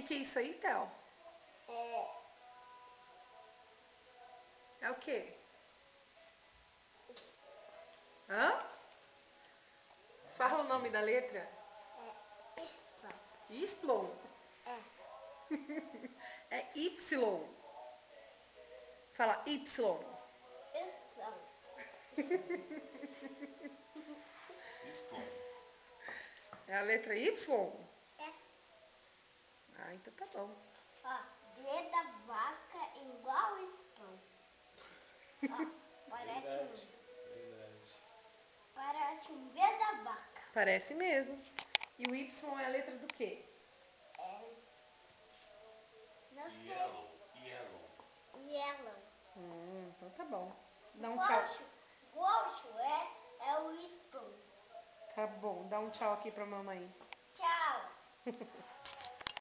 Que é isso aí, Theo? É o quê? Hã? Fala o nome da letra. Isplon. É Y. Fala Y. Isplon. É a letra Y? É. Ah, então tá bom. Ó, B da vaca igual Isplon. Ó, Verdade. parece um B da vaca. Parece mesmo. E o Y é a letra do quê? Não sei. Yellow. Yellow. Então tá bom. Dá um tchau. Roxo é o Isplon. Tá bom, dá um tchau aqui pra mamãe. Tchau.